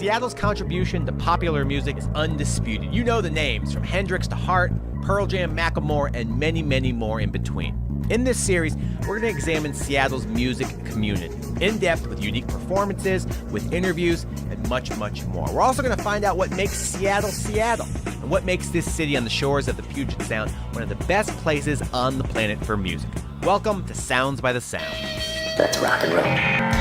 Seattle's contribution to popular music is undisputed. You know the names, from Hendrix to Hart, Pearl Jam, Macklemore, and many, many more in between. In this series, we're going to examine Seattle's music community, in depth with unique performances, with interviews, and much, much more. We're also going to find out what makes Seattle, Seattle, and what makes this city on the shores of the Puget Sound one of the best places on the planet for music. Welcome to Sounds by the Sound. Let's rock and roll.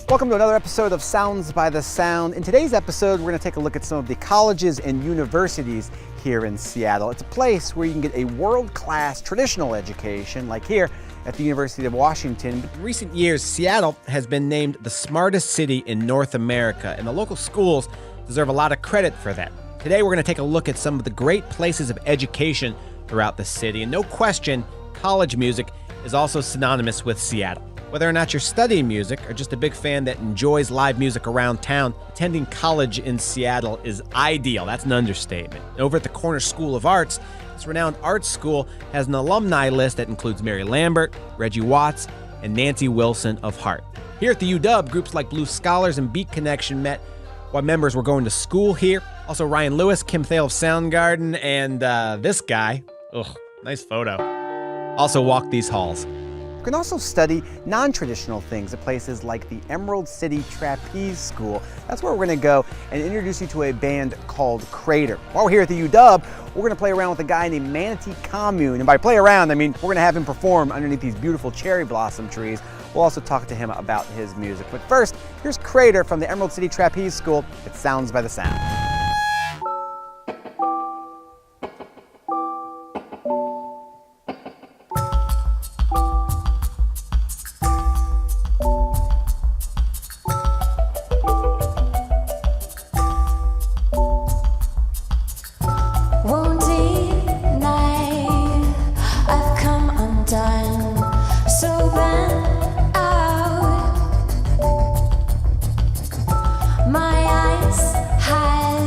Welcome to another episode of Sounds by the Sound. In today's episode, we're going to take a look at some of the colleges and universities here in Seattle. It's a place where you can get a world-class traditional education, like here at the University of Washington. In recent years, Seattle has been named the smartest city in North America, and the local schools deserve a lot of credit for that. Today, we're going to take a look at some of the great places of education throughout the city, and no question, college music is also synonymous with Seattle. Whether or not you're studying music or just a big fan that enjoys live music around town, attending college in Seattle is ideal. That's an understatement. Over at the Corner School of Arts, this renowned art school has an alumni list that includes Mary Lambert, Reggie Watts, and Nancy Wilson of Hart. Here at the UW, groups like Blue Scholars and Beat Connection met while members were going to school here. Also, Ryan Lewis, Kim Thale of Soundgarden, and this guy, nice photo, also walked these halls. You can also study non-traditional things at places like the Emerald City Trapeze School. That's where we're going to go and introduce you to a band called Crater. While we're here at the UW, we're going to play around with a guy named Manatee Commune. And by play around, I mean we're going to have him perform underneath these beautiful cherry blossom trees. We'll also talk to him about his music. But first, here's Crater from the Emerald City Trapeze School. It Sounds by the Sound. My eyes hide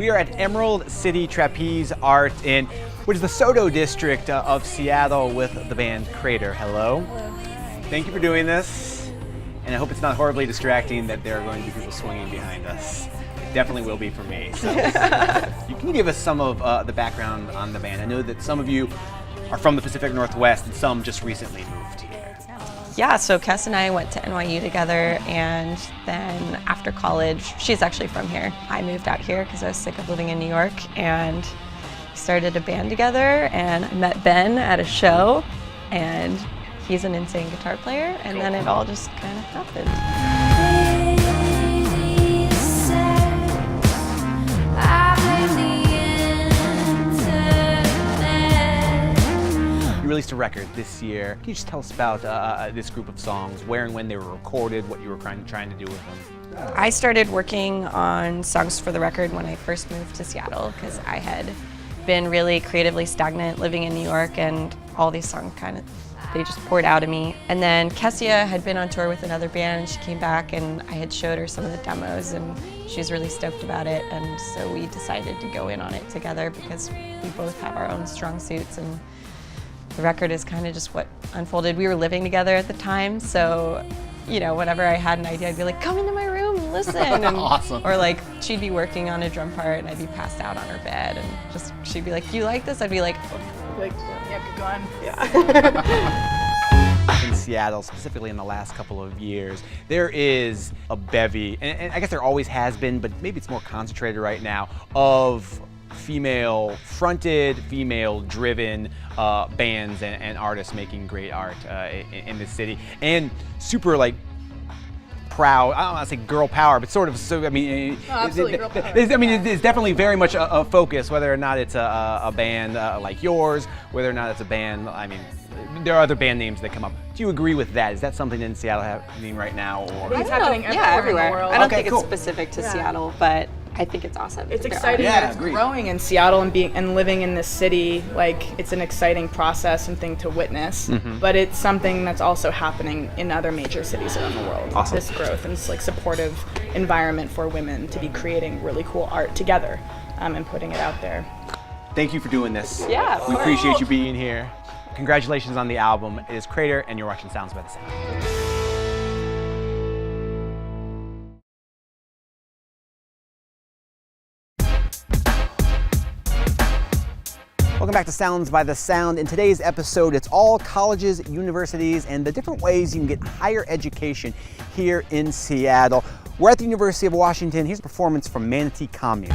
We are at Emerald City Trapeze Art in, which is the Soto district of Seattle, with the band Crater. Hello. Thank you for doing this. And I hope it's not horribly distracting that there are going to be people swinging behind us. It definitely will be for me. So. Can you give us some of the background on the band? I know that some of you are from the Pacific Northwest and some just recently moved here. Yeah, so Kes and I went to NYU together, and then after college, she's actually from here. I moved out here because I was sick of living in New York, and started a band together, and I met Ben at a show, and he's an insane guitar player, and then it all just kind of happened. You released a record this year. Can you just tell us about this group of songs, where and when they were recorded, what you were trying to do with them? I started working on songs for the record when I first moved to Seattle, because I had been really creatively stagnant living in New York, and all these songs they just poured out of me. And then Kessia had been on tour with another band, and she came back, and I had showed her some of the demos, and she was really stoked about it, and so we decided to go in on it together because we both have our own strong suits, and the record is kind of just what unfolded. We were living together at the time, so whenever I had an idea, I'd be like, come into my room and listen. And, Awesome. Or like, she'd be working on a drum part, and I'd be passed out on her bed, and she'd be like, you like this? I'd be like, yeah, keep going. Yeah. In Seattle, specifically in the last couple of years, there is a bevy, and I guess there always has been, but maybe it's more concentrated right now, of female-fronted, female-driven bands and artists making great art in this city, and super proud. I don't want to say girl power, but sort of. So I mean, absolutely, girl power. It's definitely very much a focus, whether or not it's a band like yours, whether or not it's a band. I mean, there are other band names that come up. Do you agree with that? Is that something in Seattle happening right now, or? It's happening everywhere in the world. I don't Okay, think cool. it's specific to Seattle, but I think it's awesome. It's that there exciting are. Yeah, that it's agreed. growing in Seattle and living in this city. It's an exciting process and thing to witness. But it's something that's also happening in other major cities around the world. Awesome. This growth and this supportive environment for women to be creating really cool art together and putting it out there. Thank you for doing this. Yeah, of we course. appreciate you being here. Congratulations on the album. It is Crater, and you're watching Sounds by the Sound. Welcome back to Sounds by the Sound. In today's episode, it's all colleges, universities, and the different ways you can get higher education here in Seattle. We're at the University of Washington. Here's a performance from Manatee Commune.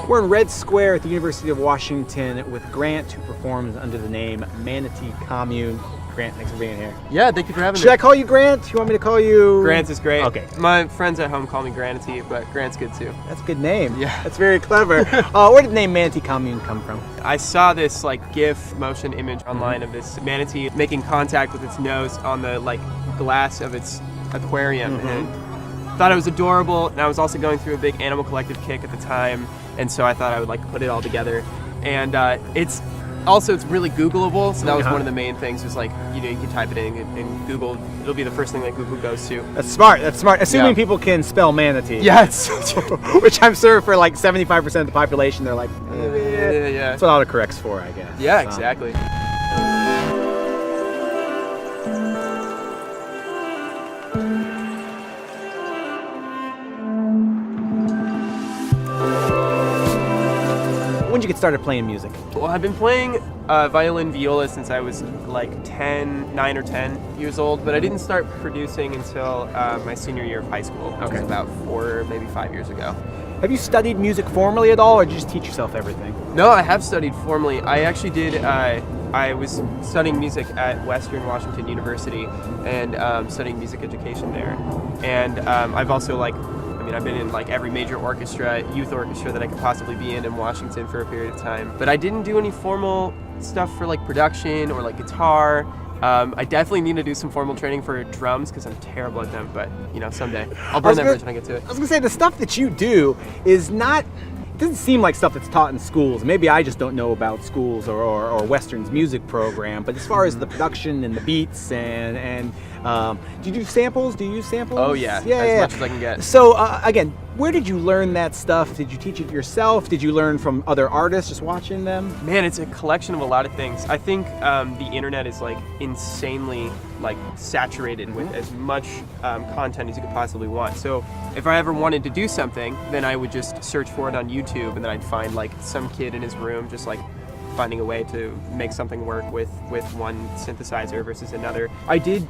We're in Red Square at the University of Washington with Grant, who performs under the name Manatee Commune. Grant, thanks for being here. Yeah, thank you for having Should me. I call you Grant? You want me to call you? Grant is great. Okay. My friends at home call me Granatee, but Grant's good too. That's a good name. Yeah. That's very clever. Where did the name Manatee Commune come from? I saw this like GIF motion image online of this manatee making contact with its nose on the like glass of its aquarium, and thought it was adorable. And I was also going through a big Animal Collective kick at the time, and so I thought I would like put it all together. And it's really Googleable, so that was one of the main things. Was like, you know, you can type it in Google, it'll be the first thing that Google goes to. That's smart. That's smart. Assuming Yeah. people can spell manatee. Yes. Which I'm sure for like 75% of the population, they're like, yeah. That's what autocorrect's for, I guess. Yeah, So. exactly. When did you get started playing music? Well, I've been playing violin viola since I was like 9 or 10 years old, but I didn't start producing until my senior year of high school, which was about 4, maybe 5 years ago. Have you studied music formally at all, or did you just teach yourself everything? No, I have studied formally. I actually did. I was studying music at Western Washington University and studying music education there. And I've also I've been in like every major orchestra, youth orchestra that I could possibly be in Washington for a period of time. But I didn't do any formal stuff for like production or like guitar. I definitely need to do some formal training for drums because I'm terrible at them, but you know, someday. I'll burn that bridge when I get to it. I was gonna say, the stuff that you do is not, it doesn't seem like stuff that's taught in schools. Maybe I just don't know about schools or Western's music program, but as far as the production and the beats and do you do samples? Do you use samples? Oh yeah, as much as I can get. So again, where did you learn that stuff? Did you teach it yourself? Did you learn from other artists just watching them? Man, it's a collection of a lot of things. I think the internet is like insanely like saturated with as much content as you could possibly want. So if I ever wanted to do something, then I would just search for it on YouTube, and then I'd find like some kid in his room just like finding a way to make something work with one synthesizer versus another. I did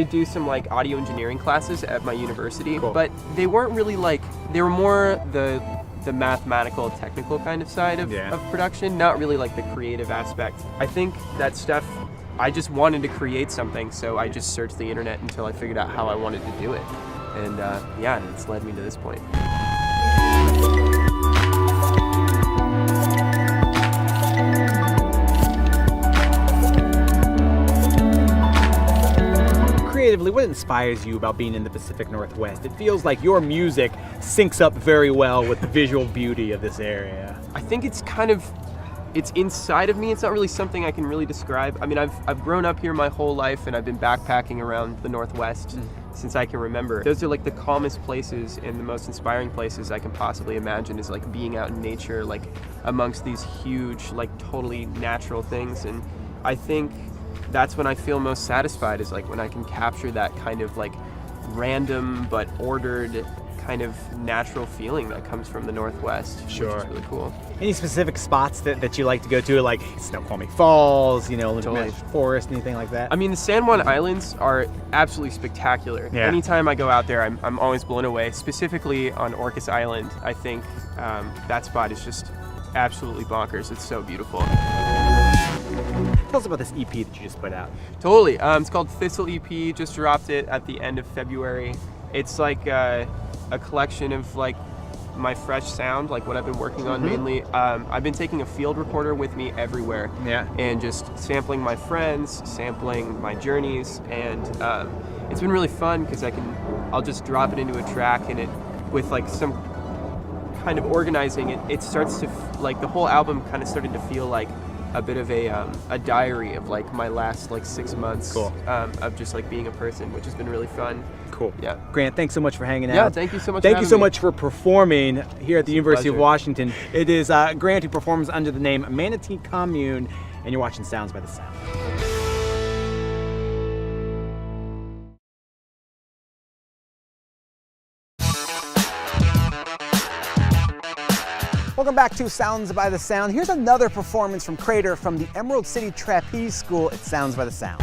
do some like audio engineering classes at my university, but they weren't really like, they were more the mathematical, technical kind of side of production, not really like the creative aspect. I think that stuff, I just wanted to create something, so I just searched the internet until I figured out how I wanted to do it. And it's led me to this point. Creatively, what inspires you about being in the Pacific Northwest? It feels like your music syncs up very well with the visual beauty of this area. I think it's inside of me. It's not really something I can really describe. I mean, I've grown up here my whole life, and I've been backpacking around the Northwest since I can remember. Those are like the calmest places and the most inspiring places I can possibly imagine, is like being out in nature, like amongst these huge, like totally natural things. And I think that's when I feel most satisfied, is like when I can capture that kind of like random but ordered kind of natural feeling that comes from the Northwest. Sure. Which is really cool. Any specific spots that you like to go to, like Snoqualmie Falls, Olympic Totally. National Forest, anything like that? I mean, the San Juan Islands are absolutely spectacular. Yeah. Anytime I go out there, I'm always blown away. Specifically on Orcas Island, I think that spot is just absolutely bonkers. It's so beautiful. Tell us about this EP that you just put out. Totally. It's called Thistle EP. Just dropped it at the end of February. It's like a collection of like my fresh sound, like what I've been working on mainly. I've been taking a field recorder with me everywhere, and just sampling my friends, sampling my journeys, and it's been really fun because I'll just drop it into a track, and it with like some kind of organizing it starts to like the whole album kind of started to feel like a bit of a diary of like my last like 6 months of just like being a person, which has been really fun. Cool. Yeah. Grant, thanks so much for hanging out. Yeah, thank you so much. Thank for you so having me. much for performing here at the University of pleasure. Washington. It is Grant, who performs under the name Manatee Commune, and you're watching Sounds by the Sound. Welcome back to Sounds by the Sound. Here's another performance from Crater from the Emerald City Trapeze School at Sounds by the Sound.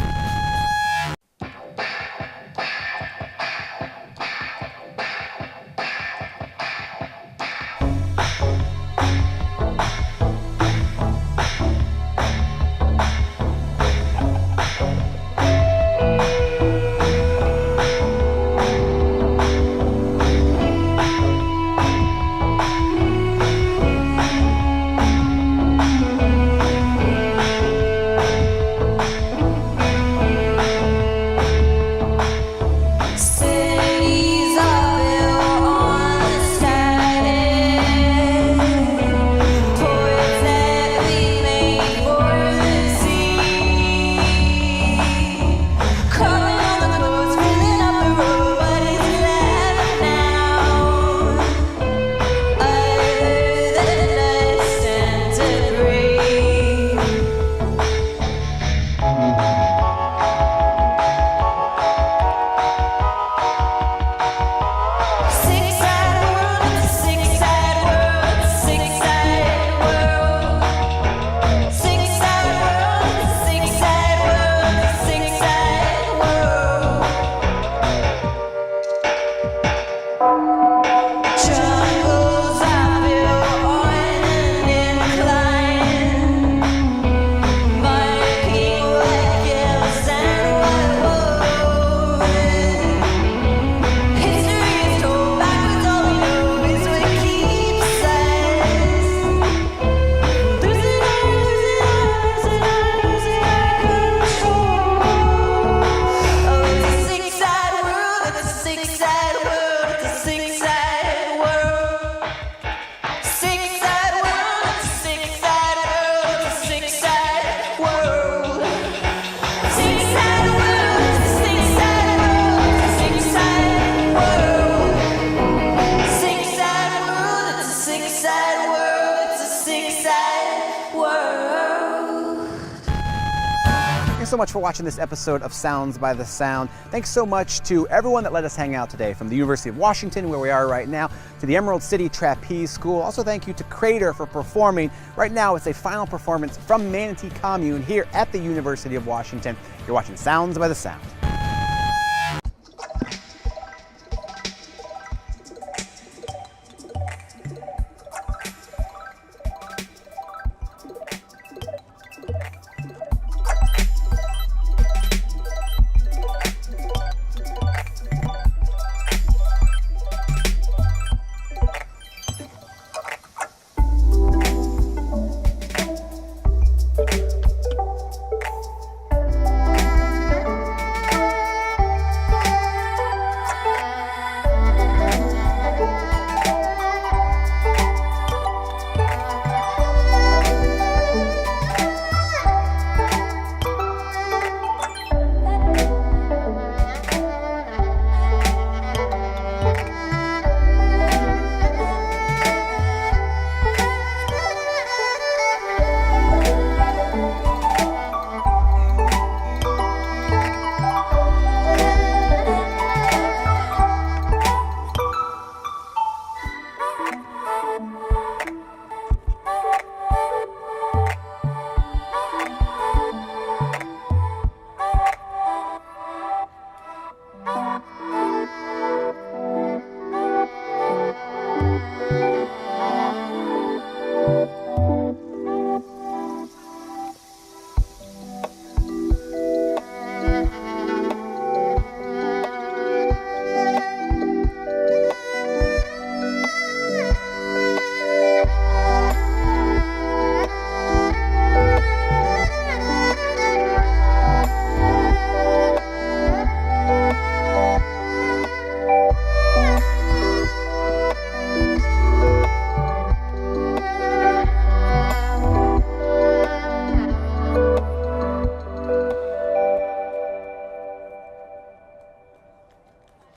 so much for watching this episode of Sounds by the Sound. Thanks so much to everyone that let us hang out today, from the University of Washington, where we are right now, to the Emerald City Trapeze School. Also, thank you to Crater for performing. Right now, it's a final performance from Manatee Commune here at the University of Washington. You're watching Sounds by the Sound.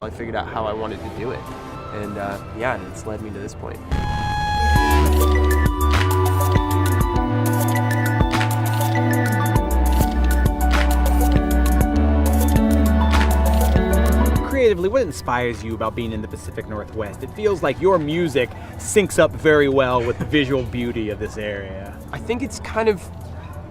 I figured out how I wanted to do it, and yeah, it's led me to this point. Creatively, what inspires you about being in the Pacific Northwest? It feels like your music syncs up very well with the visual beauty of this area. I think it's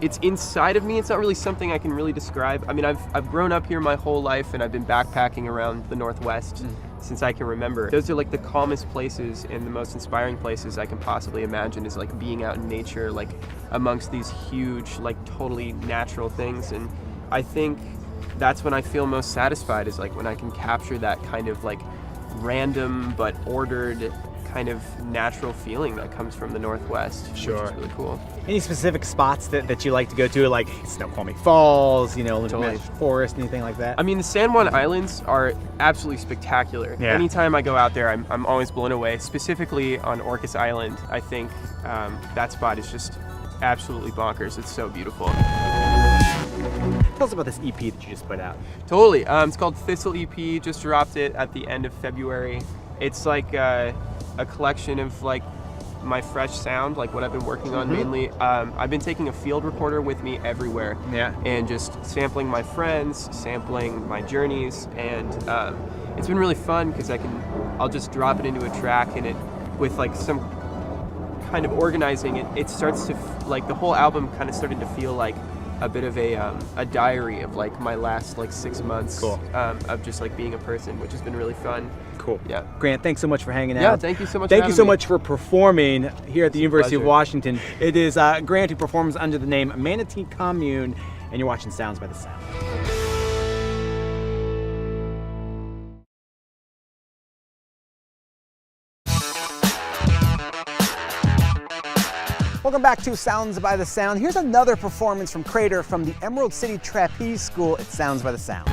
it's inside of me. It's not really something I can really describe. I mean, I've grown up here my whole life, and I've been backpacking around the Northwest since I can remember. Those are like the calmest places and the most inspiring places I can possibly imagine, is like being out in nature, like amongst these huge, like totally natural things. And I think that's when I feel most satisfied, is like when I can capture that kind of like random but ordered kind of natural feeling that comes from the Northwest. Sure. Which is really cool. Any specific spots that you like to go to, like Snoqualmie Falls, Olympic Totally. National Forest, anything like that? I mean, the San Juan Islands are absolutely spectacular. Yeah. Anytime I go out there, I'm always blown away. Specifically on Orcas Island, I think that spot is just absolutely bonkers. It's so beautiful. Tell us about this EP that you just put out. Totally. It's called Thistle EP. Just dropped it at the end of February. It's like a collection of like my fresh sound, like what I've been working on mainly. I've been taking a field recorder with me everywhere, and just sampling my friends, sampling my journeys, and it's been really fun because I'll just drop it into a track, and it with like some kind of organizing it starts to like the whole album kind of started to feel like a bit of a diary of like my last like 6 months of just like being a person, which has been really fun. Cool. Yeah. Grant, thanks so much for hanging out. Yeah, thank you so much. Thank for you having so me. much for performing here at the University of pleasure. Washington. It is Grant who performs under the name Manatee Commune, and you're watching Sounds by the Sound. Welcome back to Sounds by the Sound. Here's another performance from Crater from the Emerald City Trapeze School at Sounds by the Sound.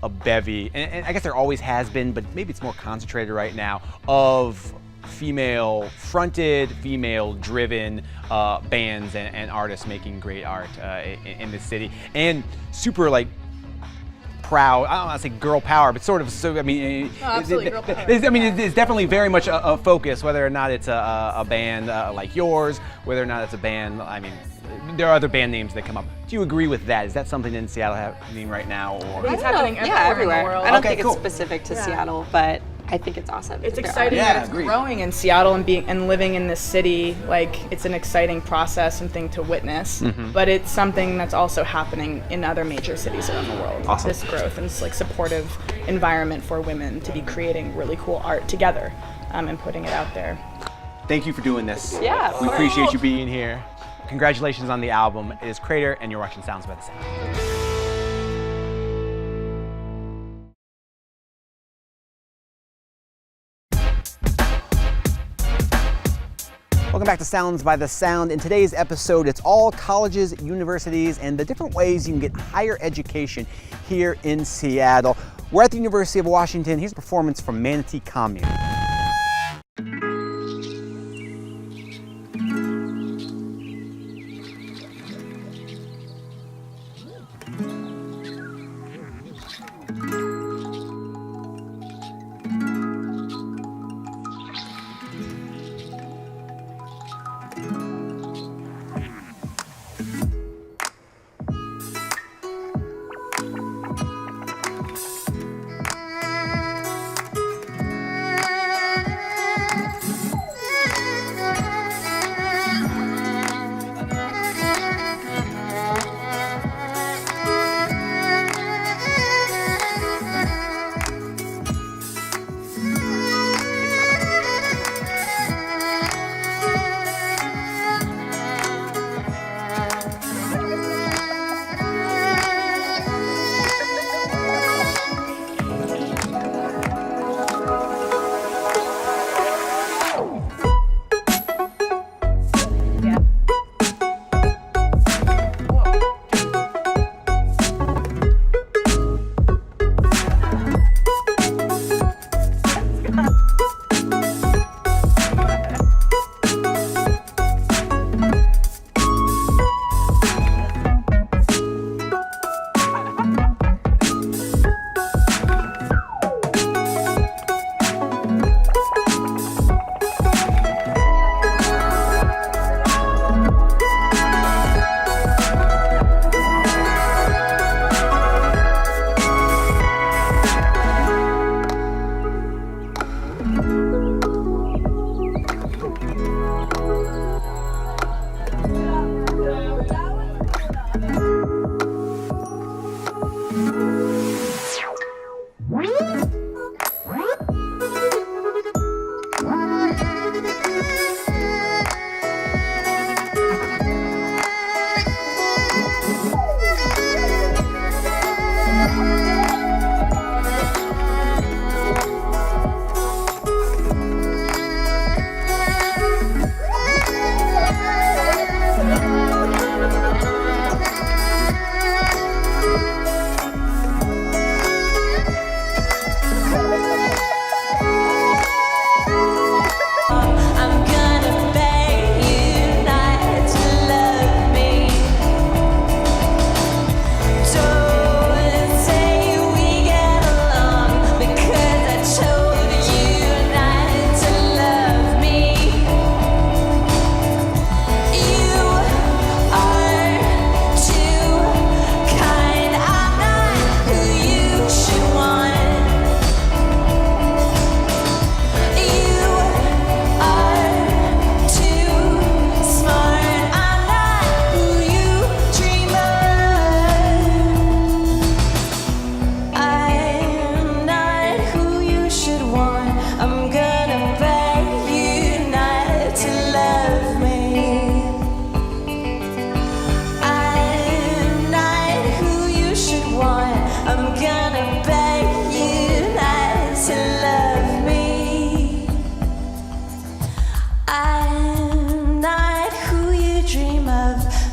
a bevy, and I guess there always has been, but maybe it's more concentrated right now, of female-fronted, female-driven bands and artists making great art in this city, and super like proud. I don't want to say girl power, but sort of. So I mean, absolutely, girl power. It's definitely very much a focus, whether or not it's a band like yours, whether or not it's a band. I mean, there are other band names that come up. Do you agree with that? Is that something in Seattle happening right now, or It's happening everywhere in the world. I don't Okay, think cool. it's specific to Seattle, but I think it's awesome. It's that there exciting are. Yeah, that it's agreed. growing in Seattle and living in this city. Like, it's an exciting process and thing to witness. But it's something that's also happening in other major cities around the world. Awesome. This growth and this like supportive environment for women to be creating really cool art together and putting it out there. Thank you for doing this. Yeah, of we course. appreciate you being here. Congratulations on the album. It is Crater, and you're watching Sounds by the Sound. Welcome back to Sounds by the Sound. In today's episode, it's all colleges, universities, and the different ways you can get higher education here in Seattle. We're at the University of Washington. Here's a performance from Manatee Commune.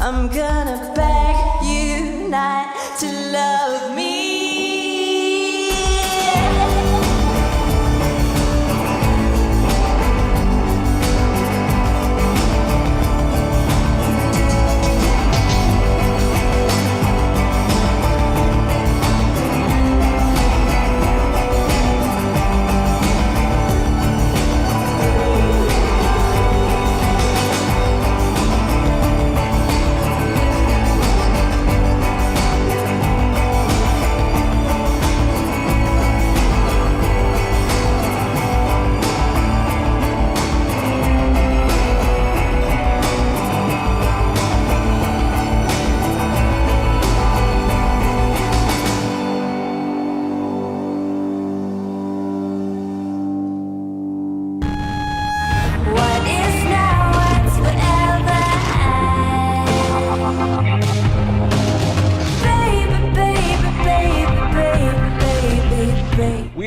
I'm gonna beg you not to love me.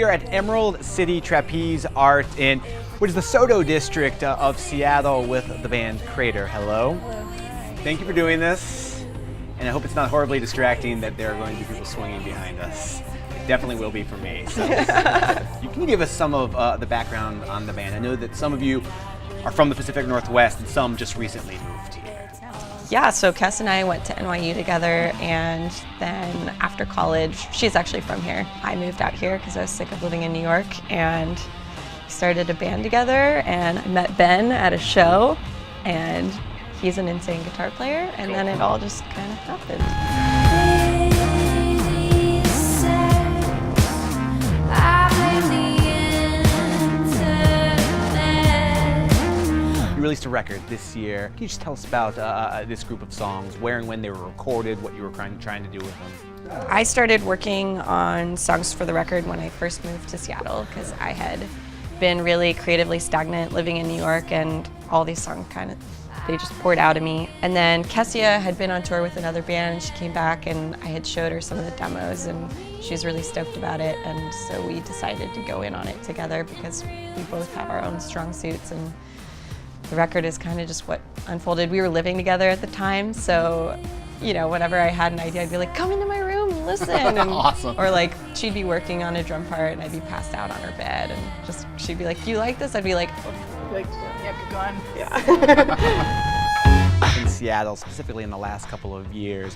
here at Emerald City Trapeze Art in, which is the Soto district of Seattle, with the band Crater. Hello. Hello. Thank you for doing this. And I hope it's not horribly distracting that there are going to be people swinging behind us. It definitely will be for me. So, can you give us some of the background on the band? I know that some of you are from the Pacific Northwest and some just recently moved here. Yeah, so Kes and I went to NYU together, and then after college, she's actually from here. I moved out here because I was sick of living in New York, and started a band together, and I met Ben at a show, and he's an insane guitar player, and then it all just kind of happened. You released a record this year. Can you just tell us about this group of songs, where and when they were recorded, what you were trying to do with them? I started working on songs for the record when I first moved to Seattle because I had been really creatively stagnant living in New York, and all these songs they just poured out of me. And then Kessia had been on tour with another band, and she came back, and I had showed her some of the demos, and she was really stoked about it, and so we decided to go in on it together because we both have our own strong suits, and the record is kind of just what unfolded. We were living together at the time, so whenever I had an idea, I'd be like, come into my room and listen. And, Awesome. Or like, she'd be working on a drum part and I'd be passed out on her bed, and she'd be like, do you like this? I'd be like, Yeah, keep going. Yeah. In Seattle, specifically in the last couple of years.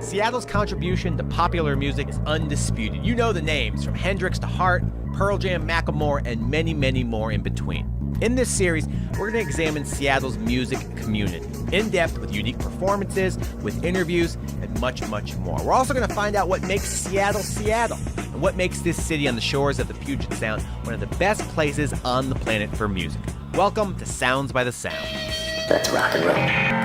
Seattle's contribution to popular music is undisputed. You know the names, from Hendrix to Hart, Pearl Jam, Macklemore, and many, many more in between. In this series, we're going to examine Seattle's music community, in depth, with unique performances, with interviews, and much, much more. We're also going to find out what makes Seattle, Seattle, and what makes this city on the shores of the Puget Sound one of the best places on the planet for music. Welcome to Sounds by the Sound. Let's rock and roll.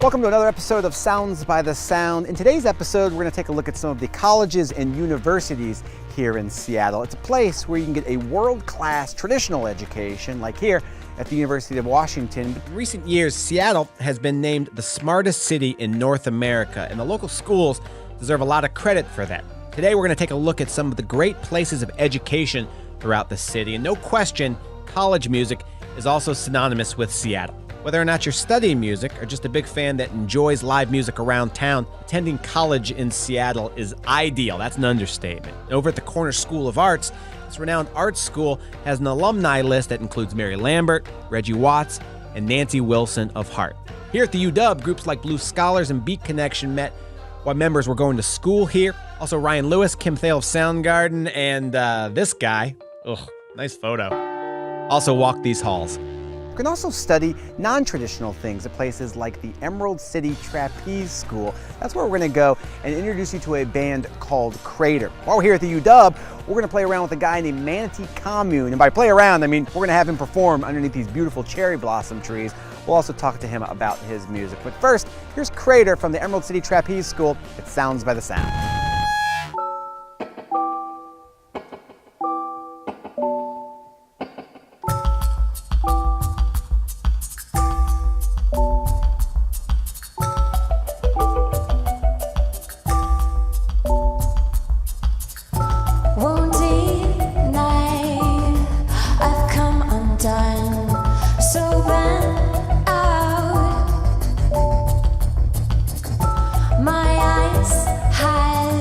Welcome to another episode of Sounds by the Sound. In today's episode, we're going to take a look at some of the colleges and universities here in Seattle. It's a place where you can get a world-class traditional education, like here at the University of Washington. In recent years, Seattle has been named the smartest city in North America, and the local schools deserve a lot of credit for that. Today, we're going to take a look at some of the great places of education throughout the city, and no question, college music is also synonymous with Seattle. Whether or not you're studying music or just a big fan that enjoys live music around town, attending college in Seattle is ideal. That's an understatement. Over at the Corner School of Arts, this renowned art school has an alumni list that includes Mary Lambert, Reggie Watts, and Nancy Wilson of Hart. Here at the UW, groups like Blue Scholars and Beat Connection met while members were going to school here. Also, Ryan Lewis, Kim Thale of Soundgarden, and this guy, nice photo, also walked these halls. You can also study non-traditional things at places like the Emerald City Trapeze School. That's where we're going to go and introduce you to a band called Crater. While we're here at the UW, we're going to play around with a guy named Manatee Commune. And by play around, I mean we're going to have him perform underneath these beautiful cherry blossom trees. We'll also talk to him about his music. But first, here's Crater from the Emerald City Trapeze School. It Sounds by the Sound. My eyes hide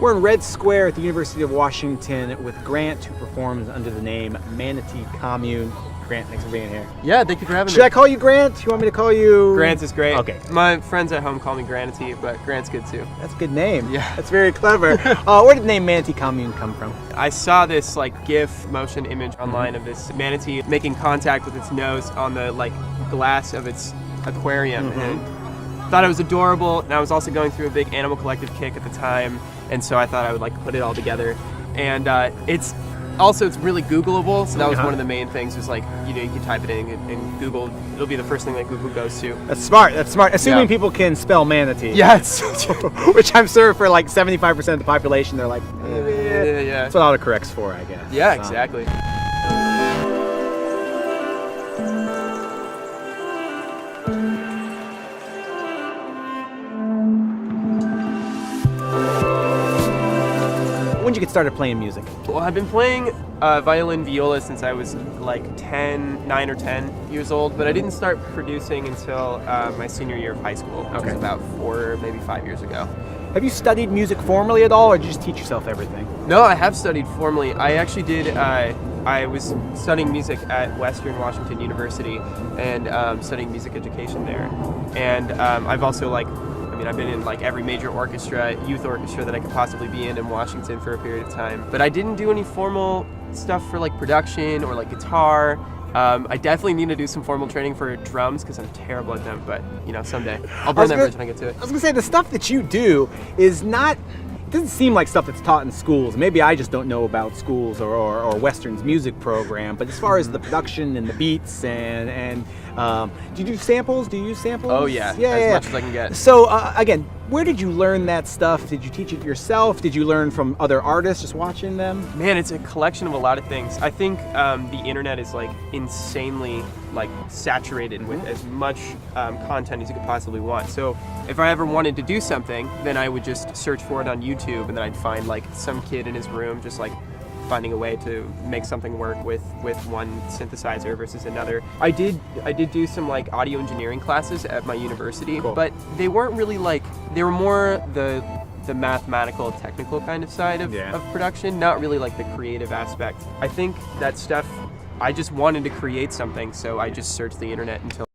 We're in Red Square at the University of Washington with Grant, who performs under the name Manatee Commune. Grant, thanks for being here. Yeah, thank you for having Should me. I call you Grant? You want me to call you? Grant is great. Okay. My friends at home call me Granatee, but Grant's good too. That's a good name. Yeah. That's very clever. Where did the name Manatee Commune come from? I saw this like GIF motion image online of this manatee making contact with its nose on the like glass of its aquarium, and thought it was adorable. And I was also going through a big Animal Collective kick at the time, and so I thought I would like put it all together. And it's really Googleable, so that was one of the main things. Was like, you know, you can type it in Google, it'll be the first thing that Google goes to. That's smart. That's smart. Assuming Yeah. people can spell manatee. Yeah, it's Which I'm sure for like 75% of the population, they're like, yeah. that's what autocorrect's for, I guess. Yeah, exactly. When did you get started playing music? Well, I've been playing violin viola since I was like 9 or 10 years old, but I didn't start producing until my senior year of high school, which was about 4, maybe 5 years ago. Have you studied music formally at all, or did you just teach yourself everything? No, I have studied formally. I actually did. I was studying music at Western Washington University and studying music education there. And I've also I've been in like every major orchestra, youth orchestra that I could possibly be in Washington for a period of time. But I didn't do any formal stuff for like production or like guitar. I definitely need to do some formal training for drums because I'm terrible at them. But you know, someday I'll burn that bridge when I get to it. I was gonna say, the stuff that you do is not, it doesn't seem like stuff that's taught in schools. Maybe I just don't know about schools or Western's music program, but as far as the production and the beats and do you do samples? Do you use samples? Oh yeah, as much as I can get. So again, where did you learn that stuff? Did you teach it yourself? Did you learn from other artists just watching them? Man, it's a collection of a lot of things. I think the internet is like insanely like saturated with as much content as you could possibly want. So if I ever wanted to do something, then I would just search for it on YouTube, and then I'd find like some kid in his room just like finding a way to make something work with one synthesizer versus another. I did do some like audio engineering classes at my university, but they weren't really like, they were more the mathematical, technical kind of side of production, not really like the creative aspect. I think that stuff, I just wanted to create something, so I just searched the internet until